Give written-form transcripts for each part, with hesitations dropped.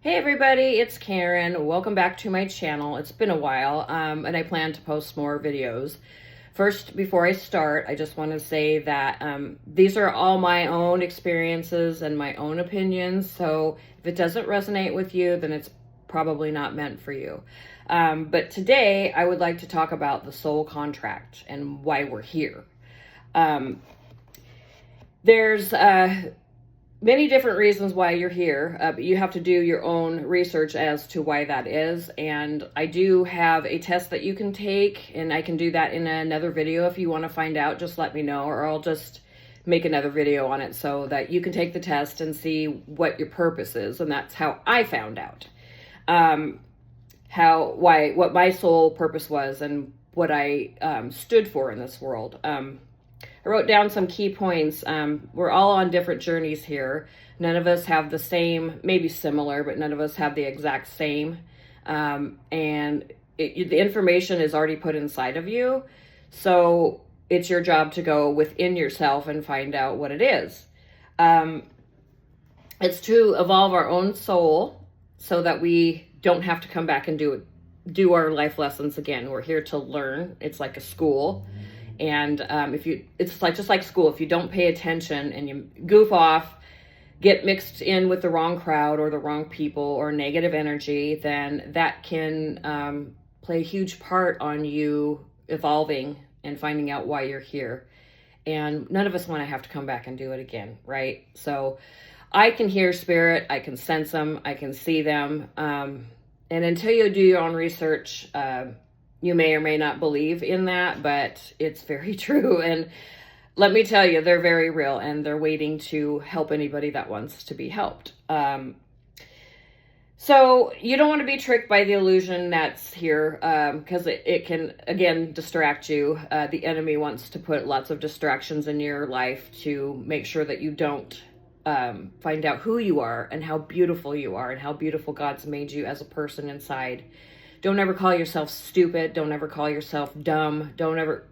Hey everybody, it's Karen. Welcome back to my channel. It's been a while, and I plan to post more videos. First, before I start, I just want to say that these are all my own experiences and my own opinions, so if it doesn't resonate with you, then it's probably not meant for you. But today, I would like to talk about the soul contract and why we're here. There's many different reasons why you're here, but you have to do your own research as to why that is. And I do have a test that you can take, and I can do that in another video. If you want to find out, just let me know, or I'll just make another video on it so that you can take the test and see what your purpose is. And that's how I found out what my soul purpose was and what I stood for in this world. I wrote down some key points. We're all on different journeys here. None of us have the same, maybe similar, but none of us have the exact same. And the information is already put inside of you. So it's your job to go within yourself and find out what it is. It's to evolve our own soul so that we don't have to come back and do our life lessons again. We're here to learn. It's like a school. And it's just like school. If you don't pay attention and you goof off, get mixed in with the wrong crowd or the wrong people or negative energy, then that can play a huge part on you evolving and finding out why you're here. And none of us want to have to come back and do it again, right? So I can hear spirit, I can sense them, I can see them. And until you do your own research, you may or may not believe in that, but it's very true. And let me tell you, they're very real, and they're waiting to help anybody that wants to be helped. So you don't want to be tricked by the illusion that's here, because it can, again, distract you. The enemy wants to put lots of distractions in your life to make sure that you don't find out who you are and how beautiful you are and how beautiful God's made you as a person inside. Don't ever call yourself stupid. Don't ever call yourself dumb.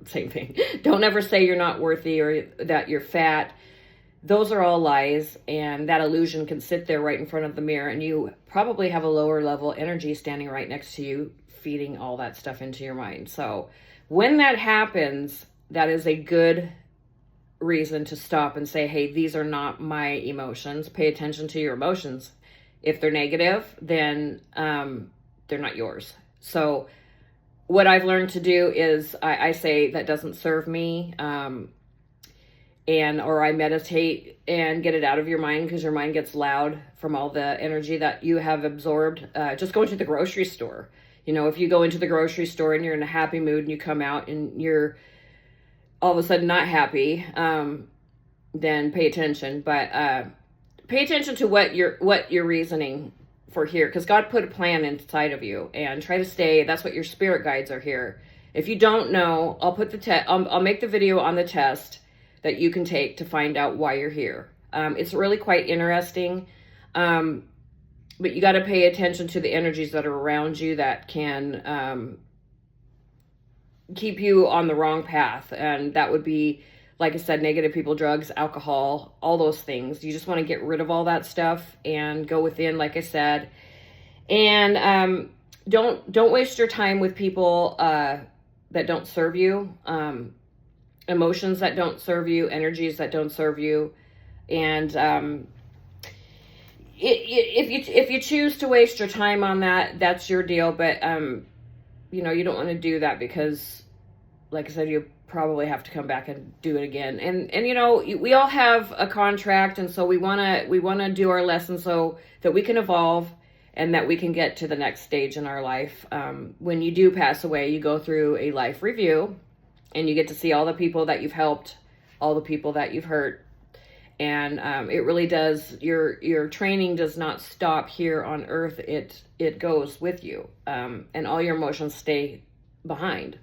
Same thing. Don't ever say you're not worthy or that you're fat. Those are all lies, and that illusion can sit there right in front of the mirror, and you probably have a lower level energy standing right next to you, feeding all that stuff into your mind. So when that happens, that is a good reason to stop and say, hey, these are not my emotions. Pay attention to your emotions. If they're negative, then they're not yours. So what I've learned to do is I say that doesn't serve me, or I meditate and get it out of your mind, because your mind gets loud from all the energy that you have absorbed. Just go into the grocery store. You know, if you go into the grocery store and you're in a happy mood and you come out and you're all of a sudden not happy, then pay attention. But pay attention to what you're reasoning for here, because God put a plan inside of you, and try to stay. That's what your spirit guides are here. If you don't know, I'll put I'll make the video on the test that you can take to find out why you're here. It's really quite interesting, but you got to pay attention to the energies that are around you that can keep you on the wrong path, and that would be, like I said, negative people, drugs, alcohol, all those things. You just want to get rid of all that stuff and go within, like I said. And don't waste your time with people that don't serve you, emotions that don't serve you, energies that don't serve you. And if you choose to waste your time on that, that's your deal. But you don't want to do that, because, like I said, you probably have to come back and do it again. And we all have a contract, and so we want to do our lesson so that we can evolve and that we can get to the next stage in our life. When you do pass away, you go through a life review, and you get to see all the people that you've helped, all the people that you've hurt. And it really does, your training does not stop here on earth. It goes with you, and all your emotions stay behind.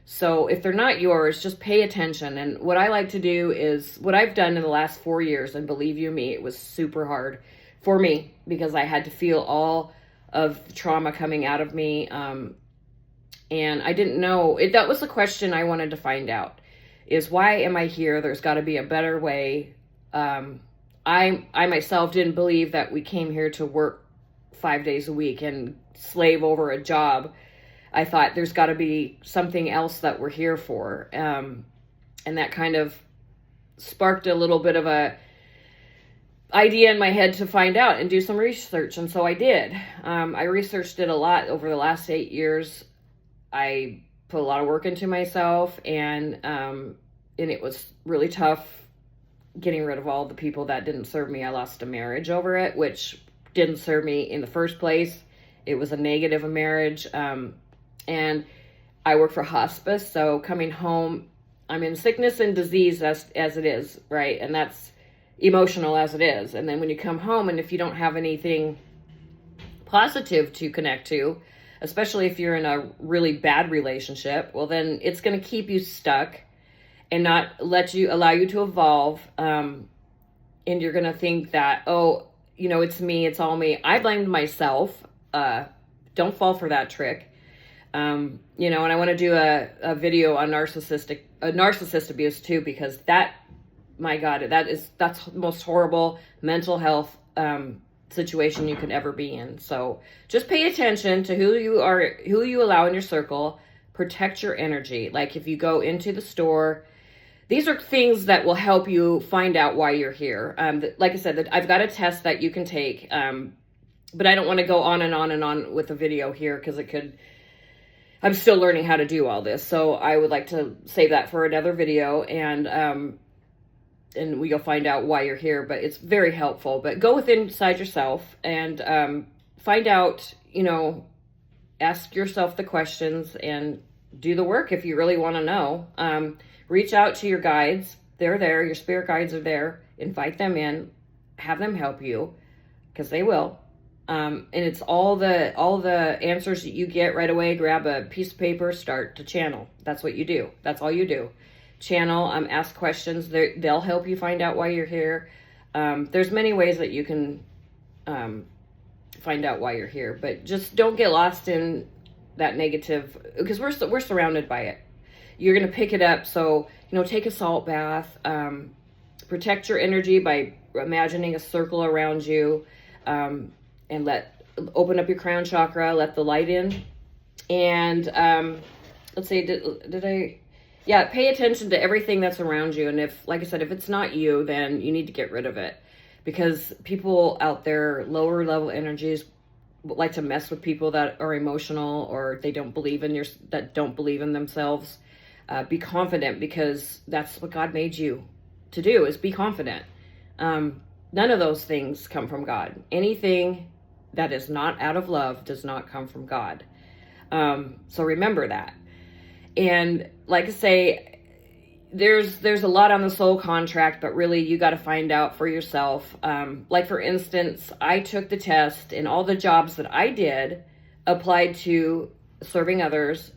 So if they're not yours, just pay attention. And what I like to do is what I've done in the last 4 years, and believe you me, it was super hard for me, because I had to feel all of the trauma coming out of me. And I didn't know it. That was the question I wanted to find out, is why am I here? There's got to be a better way. I myself didn't believe that we came here to work 5 days a week and slave over a job, I thought there's got to be something else that we're here for. And that kind of sparked a little bit of a idea in my head to find out and do some research. And so I did. I researched it a lot over the last 8 years. I put a lot of work into myself, and it was really tough getting rid of all the people that didn't serve me. I lost a marriage over it, which didn't serve me in the first place. It was a negative marriage. And I work for hospice. So coming home, I'm in sickness and disease as it is, right? And that's emotional as it is. And then when you come home, and if you don't have anything positive to connect to, especially if you're in a really bad relationship, well, then it's going to keep you stuck and not allow you to evolve. And you're going to think that, oh, it's me, it's all me. I blamed myself. Don't fall for that trick. And I want to do a video on narcissist abuse too, because my God, that's the most horrible mental health situation you can ever be in. So just pay attention to who you allow in your circle. Protect your energy. Like if you go into the store, these are things that will help you find out why you're here. Like I said, I've got a test that you can take, but I don't want to go on and on and on with the video here because I'm still learning how to do all this. So I would like to save that for another video, and you'll find out why you're here, but it's very helpful. But go inside yourself and find out, ask yourself the questions and do the work if you really want to know. Reach out to your guides. They're there. Your spirit guides are there. Invite them in. Have them help you, because they will. And it's all the answers that you get right away. Grab a piece of paper, start to channel. That's what you do. That's all you do. Channel, ask questions. They'll help you find out why you're here. There's many ways that you can find out why you're here, but just don't get lost in that negative, because we're surrounded by it. You're going to pick it up. So, take a salt bath, protect your energy by imagining a circle around you, and open up your crown chakra, let the light in. And, let's see, pay attention to everything that's around you. And like I said, if it's not you, then you need to get rid of it, because people out there, lower level energies, like to mess with people that are emotional, or they don't believe in themselves. Be confident, because that's what God made you to do, is be confident. None of those things come from God. Anything that is not out of love does not come from God. So remember that. And like I say, there's a lot on the soul contract, but really you got to find out for yourself. Like for instance, I took the test, and all the jobs that I did applied to serving others,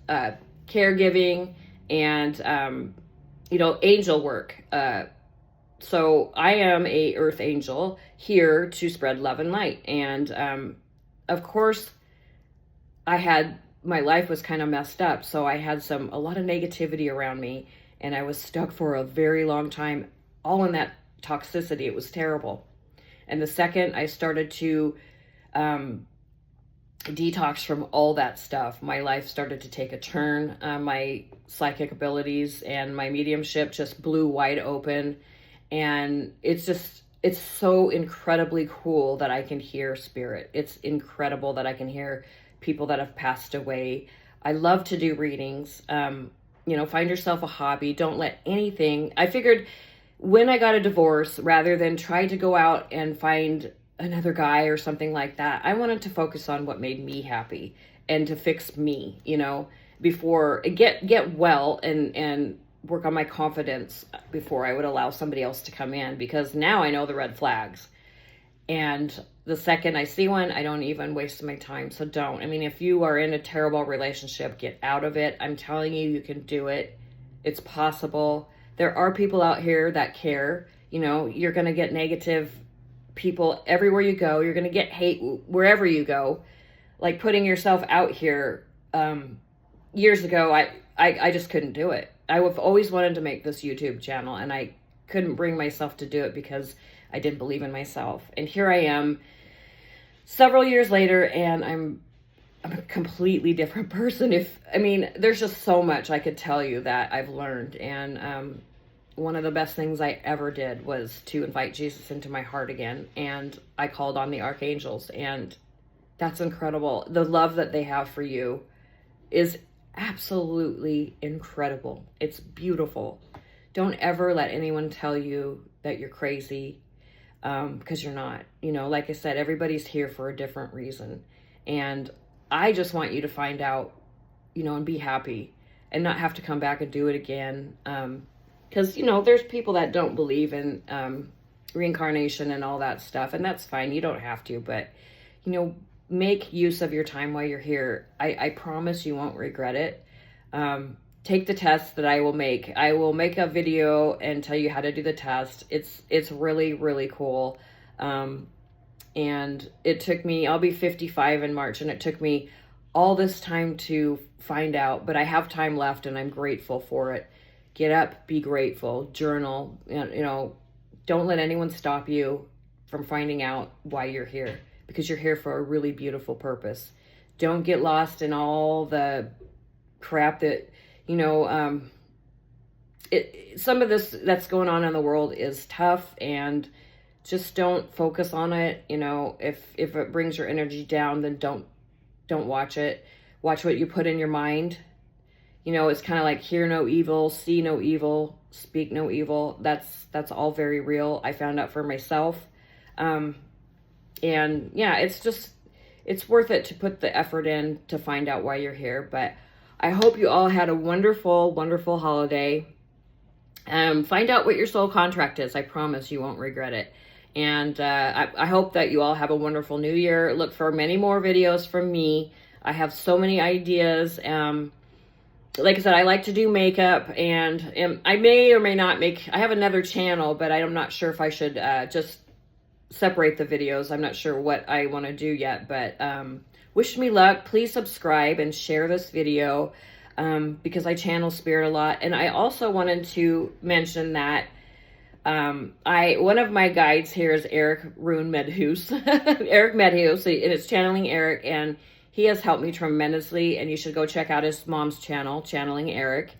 caregiving, and angel work. So I am a earth angel here to spread love and light. And of course, my life was kind of messed up, so I had a lot of negativity around me, and I was stuck for a very long time, all in that toxicity. It was terrible. And the second I started to detox from all that stuff, my life started to take a turn. My psychic abilities and my mediumship just blew wide open, and it's so incredibly cool that I can hear spirit. It's incredible that I can hear people that have passed away. I love to do readings. Find yourself a hobby. Don't let anything. I figured when I got a divorce, rather than try to go out and find another guy or something like that, I wanted to focus on what made me happy and to fix me, before get well and work on my confidence before I would allow somebody else to come in, because now I know the red flags. And the second I see one, I don't even waste my time. So don't. If you are in a terrible relationship, get out of it. I'm telling you, you can do it. It's possible. There are people out here that care. You're going to get negative people everywhere you go. You're going to get hate wherever you go. Like putting yourself out here. Years ago, I just couldn't do it. I've always wanted to make this YouTube channel, and I couldn't bring myself to do it because I didn't believe in myself. And here I am several years later, and I'm a completely different person. There's just so much I could tell you that I've learned. And one of the best things I ever did was to invite Jesus into my heart again. And I called on the archangels, and that's incredible. The love that they have for you is absolutely incredible. It's beautiful. Don't ever let anyone tell you that you're crazy, because you're not. Like I said, everybody's here for a different reason. And I just want you to find out, and be happy and not have to come back and do it again. Because, there's people that don't believe in reincarnation and all that stuff, and that's fine. You don't have to, but, make use of your time while you're here. I promise you won't regret it. Take the test that I will make. I will make a video and tell you how to do the test. It's really, really cool. And it took me, I'll be 55 in March, and it took me all this time to find out, but I have time left and I'm grateful for it. Get up, be grateful, journal, don't let anyone stop you from finding out why you're here, because you're here for a really beautiful purpose. Don't get lost in all the crap that, some of this that's going on in the world is tough, and just don't focus on it. If it brings your energy down, then don't watch it. Watch what you put in your mind. It's kind of like hear no evil, see no evil, speak no evil. That's all very real. I found out for myself. And yeah, it's worth it to put the effort in to find out why you're here. But I hope you all had a wonderful, wonderful holiday. Find out what your soul contract is. I promise you won't regret it. And I hope that you all have a wonderful new year. Look for many more videos from me. I have so many ideas. Like I said, I like to do makeup, and I may or may not I have another channel, but I'm not sure if I should just separate the videos. I'm not sure what I want to do yet, but wish me luck. Please subscribe and share this video, because I channel spirit a lot. And I also wanted to mention that one of my guides here is Eric Rune Medhus, Eric Medhus, and it's Channeling Eric, and he has helped me tremendously, and you should go check out his mom's channel, Channeling Eric.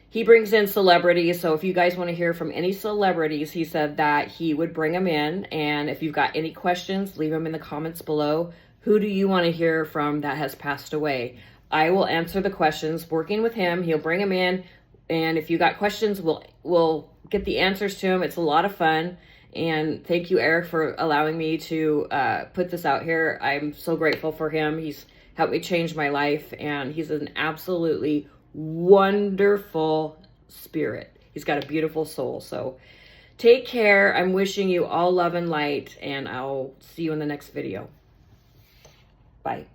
He brings in celebrities, so if you guys want to hear from any celebrities, he said that he would bring them in, and if you've got any questions, leave them in the comments below. Who do you want to hear from that has passed away? I will answer the questions working with him. He'll bring them in, and if you got questions, we'll get the answers to them. It's a lot of fun. And thank you, Eric, for allowing me to put this out here. I'm so grateful for him. He's helped me change my life, and he's an absolutely wonderful spirit. He's got a beautiful soul. So take care. I'm wishing you all love and light, and I'll see you in the next video. Bye.